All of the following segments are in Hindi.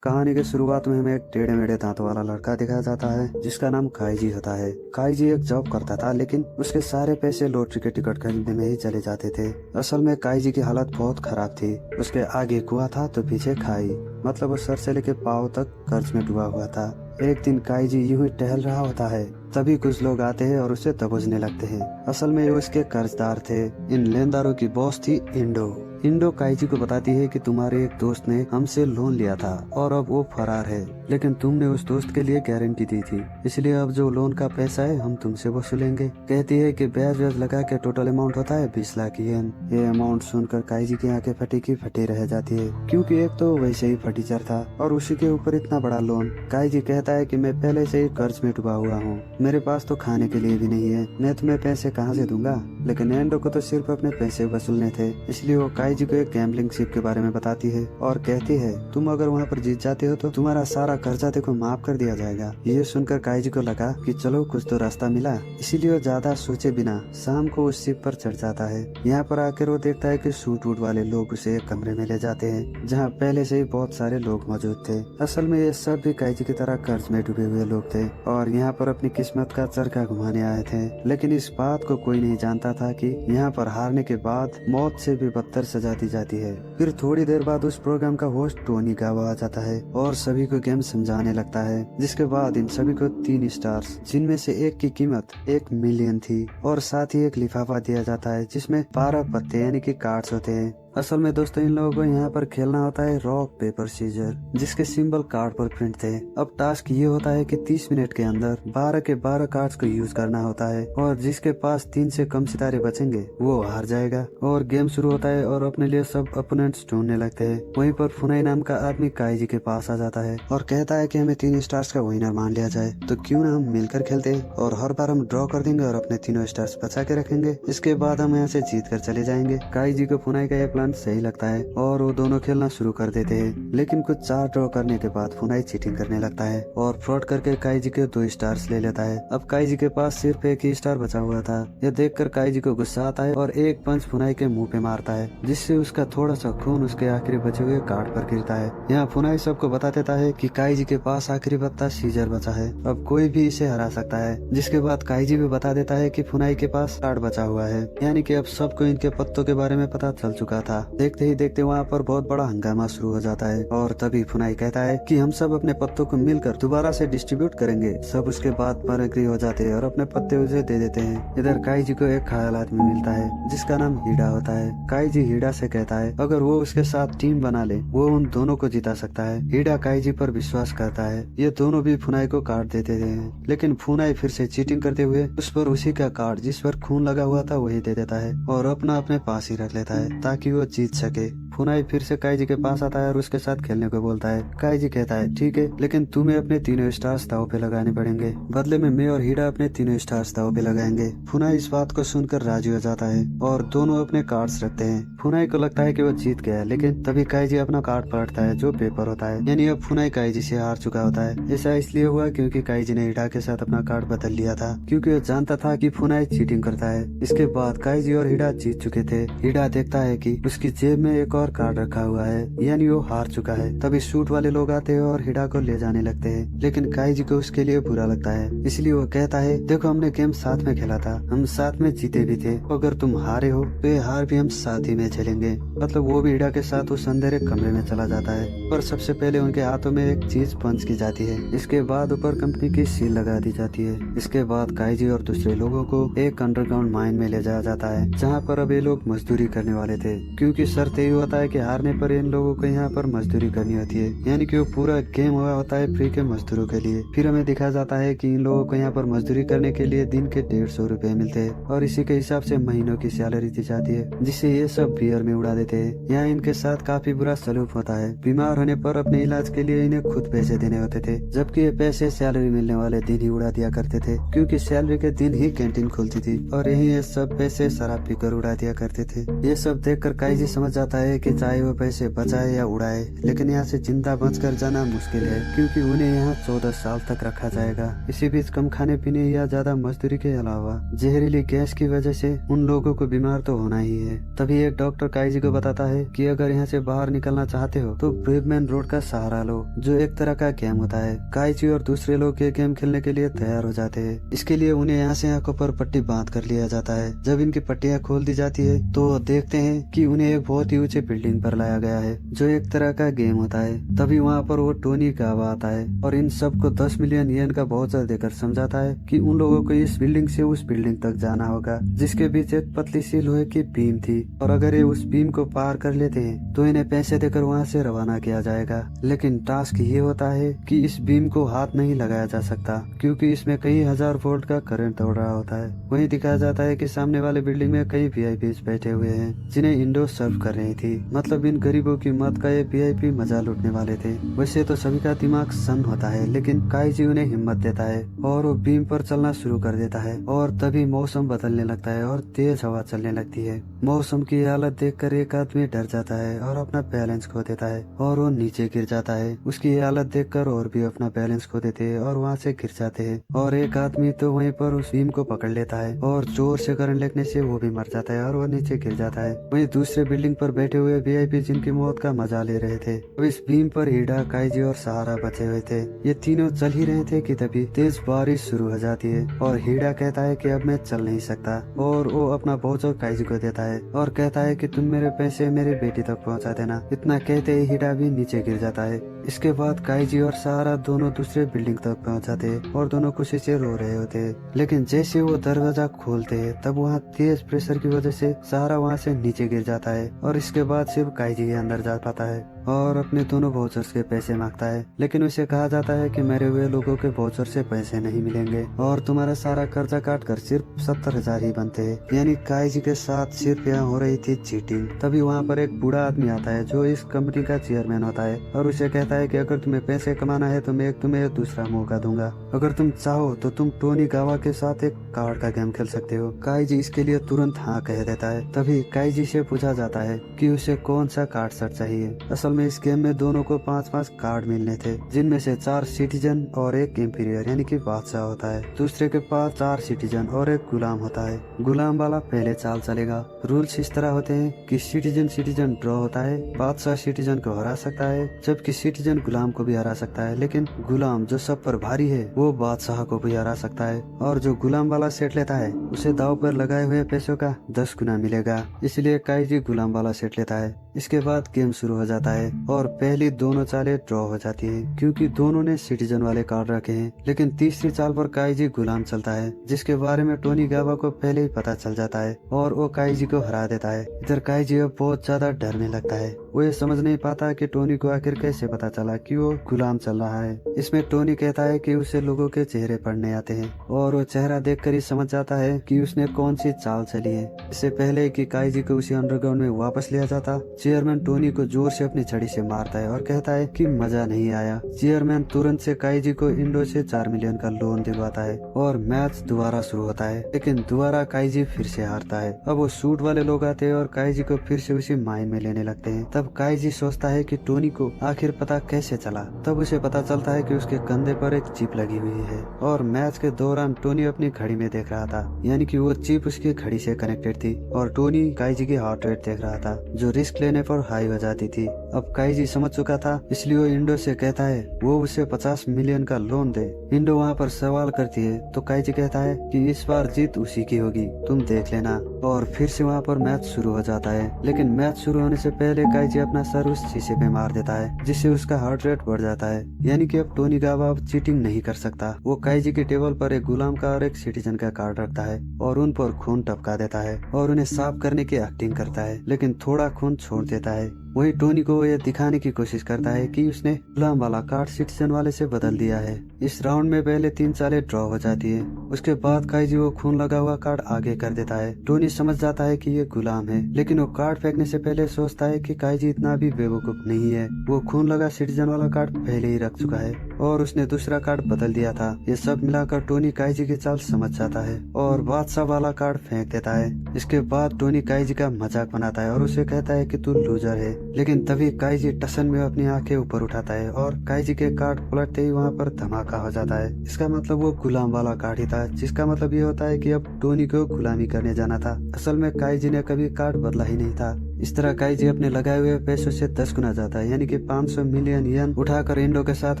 कहानी के शुरुआत में हमें एक टेढ़े मेढ़े दांतों वाला लड़का दिखाया जाता है जिसका नाम काईजी होता है। काईजी एक जॉब करता था लेकिन उसके सारे पैसे लॉटरी के टिकट खरीदने में ही चले जाते थे। असल में काईजी की हालत बहुत खराब थी। उसके आगे कुआं था तो पीछे खाई, मतलब वो सर से लेके पाँव तक कर्ज में डूबा हुआ था। एक दिन काईजी यूं ही टहल रहा होता है, तभी कुछ लोग आते हैं और उसे दबोचने लगते हैं। असल में वो इसके कर्जदार थे। इन लेनदारों की बॉस थी इंडो। इंडो काईजी को बताती है कि तुम्हारे एक दोस्त ने हमसे लोन लिया था और अब वो फरार है, लेकिन तुमने उस दोस्त के लिए गारंटी दी थी, इसलिए अब जो लोन का पैसा है हम तुमसे वसूलेंगे। कहती है कि ब्याज व्याज लगा के टोटल अमाउंट होता है 20 लाख येन। ये अमाउंट सुनकर काईजी की आंखें फटी की फटी रह जाती है, क्योंकि एक तो वैसे ही फटीचर था और उसी के ऊपर इतना बड़ा लोन। काईजी कहता है कि मैं पहले से ही कर्ज में डूबा हुआ हूँ, मेरे पास तो खाने के लिए भी नहीं है, मैं तुम्हें पैसे कहाँ से दूंगा। लेकिन एंडो को तो सिर्फ अपने पैसे वसूलने थे, इसलिए वो काईजी को एक गैम्बलिंग शिप के बारे में बताती है और कहती है तुम अगर वहाँ पर जीत जाते हो तो तुम्हारा सारा कर्जा देखो माफ कर दिया जाएगा। ये सुनकर काईजी को लगा कि चलो कुछ तो रास्ता मिला, इसीलिए वो ज्यादा सोचे बिना शाम को उस शिप पर चढ़ जाता है। यहाँ पर आकर वो देखता है कि सूट वूट वाले लोग उसे एक कमरे में ले जाते हैं जहाँ पहले से ही बहुत सारे लोग मौजूद थे। असल में ये सब भी काईजी की तरह कर्ज में डूबे हुए लोग थे और यहाँ पर अपनी किस्मत का चरखा घुमाने आए थे। लेकिन इस बात को कोई नहीं जानता था कि यहाँ पर हारने के बाद मौत से भी बदतर सजा दी जाती है। फिर थोड़ी देर बाद उस प्रोग्राम का होस्ट टोनी गावा आ जाता है और सभी को गेम समझाने लगता है, जिसके बाद इन सभी को 3 स्टार्स, जिनमें से एक की कीमत 1 मिलियन थी, और साथ ही एक लिफाफा दिया जाता है जिसमें 12 पत्ते यानी कि कार्ड्स होते हैं। असल में दोस्तों इन लोगों को यहाँ पर खेलना होता है रॉक पेपर सीजर, जिसके सिंबल कार्ड पर प्रिंट थे। अब टास्क ये होता है कि 30 मिनट के अंदर 12 के 12 कार्ड्स को यूज करना होता है और जिसके पास 3 से कम सितारे बचेंगे वो हार जाएगा। और गेम शुरू होता है और अपने लिए सब अपोनेंट्स ढूंढने लगते हैं। वहीं पर फुनाई नाम का आदमी काईजी के पास आ जाता है और कहता है कि हमें 3 स्टार्स का विनर मान लिया जाए, तो क्यों ना हम मिलकर खेलते हैं और हर बार हम ड्रॉ कर देंगे और अपने 3 स्टार्स बचा के रखेंगे, इसके बाद हम यहाँ से जीत कर चले जाएंगे। काईजी को फुनाई का यह प्लान सही लगता है और वो दोनों खेलना शुरू कर देते हैं। लेकिन कुछ 4 ड्रॉ करने के बाद फुनाई चीटिंग करने लगता है और फ्रॉड करके काईजी के 2 स्टार्स ले लेता है। अब काईजी के पास सिर्फ 1 ही स्टार बचा हुआ था। यह देखकर काईजी को गुस्सा आता है और एक पंच फुनाई के मुंह पे मारता है, जिससे उसका थोड़ा सा खून उसके आखिरी बचे हुए कार्ड पर गिरता है। यहाँ फुनाई सबको बता देता है कि काईजी के पास आखिरी पत्ता सीजर बचा है, अब कोई भी इसे हरा सकता है। जिसके बाद काईजी भी बता देता है कि फुनाई के पास कार्ड बचा हुआ है, यानी कि अब सबको इनके पत्तों के बारे में पता चल चुका था। देखते ही देखते वहाँ पर बहुत बड़ा हंगामा शुरू हो जाता है और तभी फुनाई कहता है कि हम सब अपने पत्तों को मिलकर दोबारा से डिस्ट्रीब्यूट करेंगे। सब उसके बाद पर एग्री हो जाते हैं और अपने पत्ते उसे दे देते हैं। इधर काईजी को एक घायल आदमी मिलता है जिसका नाम हीडा होता है। काईजी हीडा से कहता है अगर वो उसके साथ टीम बना ले वो उन दोनों को जिता सकता है। हीडा काईजी पर विश्वास करता है। ये दोनों भी फुनाई को कार्ड देते हैं, लेकिन फुनाई फिर से चीटिंग करते हुए उस पर उसी का कार्ड जिस पर खून लगा हुआ था वही दे देता है और अपना अपने पास ही रख लेता है ताकि वो जीत सके। फुनाई फिर से काईजी के पास आता है और उसके साथ खेलने को बोलता है। काईजी कहता है ठीक है, लेकिन तुम्हें अपने 3 स्टार्स दाव पे लगाने पड़ेंगे, बदले में मैं और हीडा अपने 3 स्टार्स दाव पे लगाएंगे। फुनाई इस बात को सुनकर राजी हो जाता है और दोनों अपने कार्ड्स रखते हैं। फुनाई को लगता है कि वो जीत गया, लेकिन तभी काईजी अपना कार्ड पलटता है जो पेपर होता है, यानी अब फुनाई काईजी से हार चुका होता है। ऐसा इसलिए हुआ क्योंकि काईजी ने हीडा के साथ अपना कार्ड बदल लिया था, क्योंकि वो जानता था कि फुनाई चीटिंग करता है। इसके बाद काईजी और हीडा जीत चुके थे। हीडा देखता है कि उसकी जेब में एक और कार्ड रखा हुआ है, यानी वो हार चुका है। तभी सूट वाले लोग आते हैं और हीडा को ले जाने लगते हैं, लेकिन काईजी को उसके लिए बुरा लगता है, इसलिए वो कहता है देखो हमने गेम साथ में खेला था, हम साथ में जीते भी थे, अगर तुम हारे हो तो ये हार भी हम साथ ही में झेलेंगे। मतलब वो भी हीडा के साथ उस अंधेरे कमरे में चला जाता है। पर सबसे पहले उनके हाथों में एक चीज पंच की जाती है, इसके बाद ऊपर कंपनी की सील लगा दी जाती है। इसके बाद काईजी और दूसरे लोगों को एक अंडरग्राउंड माइन में ले जाया जाता है, जहाँ पर अब ये लोग मजदूरी करने वाले थे, क्योंकि शर्त यही होता है कि हारने पर इन लोगों को यहाँ पर मजदूरी करनी होती है, यानी कि वो पूरा गेम हुआ होता है फ्री के मजदूरों के लिए। फिर हमें दिखाया जाता है कि इन लोगों को यहाँ पर मजदूरी करने के लिए दिन के 150 रुपए मिलते हैं और इसी के हिसाब से महीनों की सैलरी दी जाती है, जिससे ये सब बियर में उड़ा देते हैं। यहाँ इनके साथ काफी बुरा सलूक होता है। बीमार होने पर अपने इलाज के लिए इन्हें खुद पैसे देने होते थे, जबकि ये पैसे सैलरी मिलने वाले दिन ही उड़ा दिया करते थे, क्योंकि सैलरी के दिन ही कैंटीन खुलती थी और यही ये सब पैसे शराब पीकर उड़ा दिया करते थे। ये सब देखकर काइजी समझ जाता है कि चाहे वो पैसे बचाए या उड़ाए, लेकिन यहाँ से जिंदा बचकर जाना मुश्किल है, क्योंकि उन्हें यहाँ 14 साल तक रखा जाएगा। इसी बीच कम खाने पीने या ज्यादा मजदूरी के अलावा जहरीली गैस की वजह से उन लोगों को बीमार तो होना ही है। तभी एक डॉक्टर काइजी को बताता है कि अगर यहाँ से बाहर निकलना चाहते हो तो ब्रेवमैन रोड का सहारा लो, जो एक तरह का गेम होता है। काइजी और दूसरे लोग ये गेम खेलने के लिए तैयार हो जाते हैं। इसके लिए उन्हें यहाँ से आंखों पर पट्टी बांध कर लिया जाता है। जब इनकी पट्टियां खोल दी जाती है तो देखते हैं कि उन्हें एक बहुत ही ऊंचे बिल्डिंग पर लाया गया है, जो एक तरह का गेम होता है। तभी वहाँ पर वो टोनी गावा आता है और इन सबको 10 मिलियन येन का वाउचर देकर समझाता है कि उन लोगों को इस बिल्डिंग से उस बिल्डिंग तक जाना होगा, जिसके बीच एक पतली सी लोहे की बीम थी, और अगर ये उस बीम को पार कर लेते हैं तो इन्हें पैसे देकर वहाँ से रवाना किया जाएगा। लेकिन टास्क ये होता है कि इस बीम को हाथ नहीं लगाया जा सकता, क्योंकि इसमें कई हजार वोल्ट का करंट दौड़ रहा होता है। वहीं दिखाया जाता है कि सामने वाले बिल्डिंग में कई वीआईपी बैठे हुए हैं, जिन्हें इंडो सर्व कर रही थी। मतलब इन गरीबों की मौत का ये वीआईपी मजा लूटने वाले थे। वैसे तो सभी का दिमाग सन होता है, लेकिन काइजी उन्हें हिम्मत देता है और वो बीम पर चलना शुरू कर देता है। और तभी मौसम बदलने लगता है और तेज हवा चलने लगती है। मौसम की हालत देखकर एक आदमी डर जाता है और अपना बैलेंस खो देता है और वो नीचे गिर जाता है। उसकी हालत देखकर और भी अपना बैलेंस खो देते हैं और वहाँ से गिर जाते हैं। और एक आदमी तो वहीं पर उस बीम को पकड़ लेता है और जोर से करंट लगने से वो भी मर जाता है और वो नीचे गिर जाता है। वहीं दूसरे बिल्डिंग पर बैठे हुए वीआईपी जिनकी मौत का मजा ले रहे थे, अब इस बीम पर हीडा, काइजी और सहारा बचे हुए थे। ये तीनों चल ही रहे थे कि तभी तेज बारिश शुरू हो जाती है और हीडा कहता है कि अब मैं चल नहीं सकता, और वो अपना वाउचर काइजी को देता है और कहता है कि तुम मेरे पैसे मेरे बेटी तक पहुंचा देना। इतना कहते ही हीडा भी नीचे गिर जाता है। इसके बाद काइजी और सहारा दोनों दूसरे बिल्डिंग तक पहुंच जाते और दोनों खुशी से रो रहे होते। लेकिन जैसे वो दरवाजा खोलते हैं तब वहाँ तेज प्रेशर की वजह से सहारा वहाँ से नीचे गिर जाता है और इसके बाद सिर्फ काइजी के अंदर जा पाता है और अपने दोनों वाउचर्स के पैसे मांगता है। लेकिन उसे कहा जाता है कि मरे हुए लोगों के वाउचर से पैसे नहीं मिलेंगे और तुम्हारा सारा कर्जा काट कर सिर्फ 70,000 ही बनते हैं। यानी काइजी के साथ सिर्फ यहाँ हो रही थी चीटिंग। तभी वहाँ पर एक बूढ़ा आदमी आता है जो इस कंपनी का चेयरमैन होता है और उसे कहता है कि अगर तुम्हें पैसे कमाना है तो मैं तुम्हें दूसरा मौका दूंगा। अगर तुम चाहो तो तुम टोनी गावा के साथ एक कार्ड का गेम खेल सकते हो। काइजी इसके लिए तुरंत हाँ कह देता है। तभी काइजी से पूछा जाता है कि उसे कौन सा कार्ड सेट चाहिए। असल में इस गेम में दोनों को 5-5 कार्ड मिलने थे, जिनमें से 4 सिटीजन और एक एम्पीरियर यानी कि बादशाह होता है। दूसरे के पास 4 सिटीजन और एक गुलाम होता है। गुलाम वाला पहले चाल चलेगा। रूल्स इस तरह होते हैं कि सिटीजन ड्रॉ होता है, बादशाह सिटीजन को हरा सकता है, जबकि सिटीजन गुलाम को भी हरा सकता है, लेकिन गुलाम जो सब पर भारी है वो बादशाह को भी हरा सकता है। और जो गुलाम वाला सेट लेता है उसे दाव पर लगाए हुए पैसों का 10 गुना मिलेगा। इसलिए काइजी गुलाम वाला सेट लेता है। इसके बाद गेम शुरू हो जाता है और पहली दोनों चालें ड्रॉ हो जाती हैं, क्योंकि दोनों ने सिटीजन वाले कार्ड रखे हैं। लेकिन तीसरी चाल पर काइजी गुलाम चलता है, जिसके बारे में टोनी गावा को पहले ही पता चल जाता है और वो काइजी को हरा देता है। इधर काइजी अब बहुत ज्यादा डरने लगता है। वो ये समझ नहीं पाता कि टोनी को आखिर कैसे पता चला कि वो गुलाम चल रहा है। इसमें टोनी कहता है कि उसे लोगों के चेहरे पढ़ने आते हैं और वो चेहरा देखकर ही समझ जाता है कि उसने कौन सी चाल चली है। इससे पहले कि काइजी को उसी अंडरग्राउंड में वापस लिया जाता, चेयरमैन टोनी को जोर से अपनी छड़ी से मारता है और कहता है कि मजा नहीं आया। चेयरमैन तुरंत से काइजी को इंडो से 4 मिलियन का लोन दिलवाता है और मैच दोबारा शुरू होता है। लेकिन दोबारा काइजी फिर से हारता है। अब वो सूट वाले लोग आते हैं और काइजी को फिर से उसी माइन में लेने लगते हैं। तब काइजी सोचता है कि टोनी को आखिर पता कैसे चला। तब उसे पता चलता है कि उसके कंधे पर एक चिप लगी हुई है और मैच के दौरान टोनी अपनी घड़ी में देख रहा था, यानी कि वो चिप उसकी घड़ी से कनेक्टेड थी और टोनी काइजी की हार्ट रेट देख रहा था, जो रिस्क लेने पर हाई हो जाती थी। अब काइजी समझ चुका था, इसलिए वो इंडो से कहता है वो उसे 50 मिलियन का लोन दे। इंडो वहाँ पर सवाल करती है तो काइजी कहता है कि इस बार जीत उसी की होगी, तुम देख लेना। और फिर से वहाँ पर मैच शुरू हो जाता है। लेकिन मैच शुरू होने से पहले काइजी अपना सर उस शीशे पे मार देता है, जिससे उसका हार्ट रेट बढ़ जाता है। यानी कि अब टोनी गावा अब चीटिंग नहीं कर सकता। वो काइजी की टेबल पर एक गुलाम का और एक सिटीजन का कार्ड रखता है और उन पर खून टपका देता है और उन्हें साफ करने की एक्टिंग करता है, लेकिन थोड़ा खून छोड़ देता है। वही टोनी को यह दिखाने की कोशिश करता है कि उसने गुलाम वाला कार्ड सिटीजन वाले से बदल दिया है। इस राउंड में पहले 3 चालें ड्रॉ हो जाती है। उसके बाद काइजी वो खून लगा हुआ कार्ड आगे कर देता है। टोनी समझ जाता है कि ये गुलाम है, लेकिन वो कार्ड फेंकने से पहले सोचता है कि काइजी इतना भी बेवकूफ नहीं है। वो खून लगा सिटीजन वाला कार्ड पहले ही रख चुका है और उसने दूसरा कार्ड बदल दिया था। ये सब मिलाकर टोनी काइजी की चाल समझ जाता है और बादशाह वाला कार्ड फेंक देता है। इसके बाद टोनी काइजी का मजाक बनाता है और उसे कहता है कि तू लूजर है। लेकिन तभी काइजी टसन में अपनी आंखें ऊपर उठाता है और काइजी के कार्ड पलटते ही वहाँ पर धमाका हो जाता है। इसका मतलब वो गुलाम वाला कार्ड ही था, जिसका मतलब ये होता है कि अब टोनी को गुलामी करने जाना था। असल में काइजी ने कभी कार्ड बदला ही नहीं था। इस तरह काइजी अपने लगाए हुए पैसों से 10 गुना जाता है, यानी कि 500 मिलियन येन उठाकर इंडो के साथ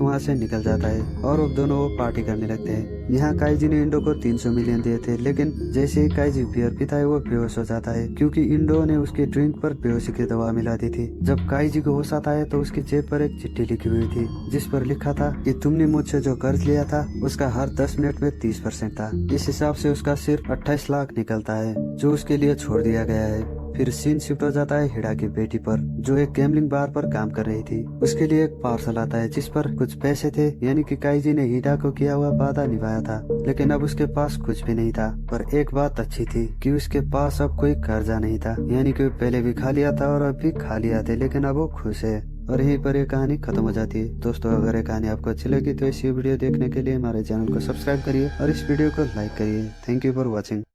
वहाँ से निकल जाता है और अब दोनों वो पार्टी करने लगते हैं। यहाँ काइजी ने इंडो को 300 मिलियन दिए थे, लेकिन जैसे ही काइजी बियर पीता है वो बेहोश हो जाता है, क्योंकि इंडो ने उसके ड्रिंक पर बेहोशी की दवा मिला दी थी। जब काइजी को होश आता है तो उसकी जेब पर एक चिट्ठी लिखी हुई थी, जिस पर लिखा था कि तुमने मुझसे जो कर्ज लिया था उसका हर 10 मिनट में 30% था। इस हिसाब से उसका सिर्फ 28 लाख निकलता है, जो उसके लिए छोड़ दिया गया है। फिर सीन शिफ्ट हो जाता है हिडा की बेटी पर, जो एक गैम्बलिंग बार पर काम कर रही थी। उसके लिए एक पार्सल आता है जिस पर कुछ पैसे थे, यानी कि काइजी ने हिडा को किया हुआ वादा निभाया था, लेकिन अब उसके पास कुछ भी नहीं था। पर एक बात अच्छी थी कि उसके पास अब कोई कर्जा नहीं था, यानी कि पहले भी खा लिया था और अब भी खा लिया था, लेकिन अब वो खुश है। और यहीं पर ये कहानी खत्म हो जाती है। दोस्तों, अगर ये कहानी आपको अच्छी लगी तो इसी वीडियो देखने के लिए हमारे चैनल को सब्सक्राइब करिए और इस वीडियो को लाइक करिए। Thank you for watching.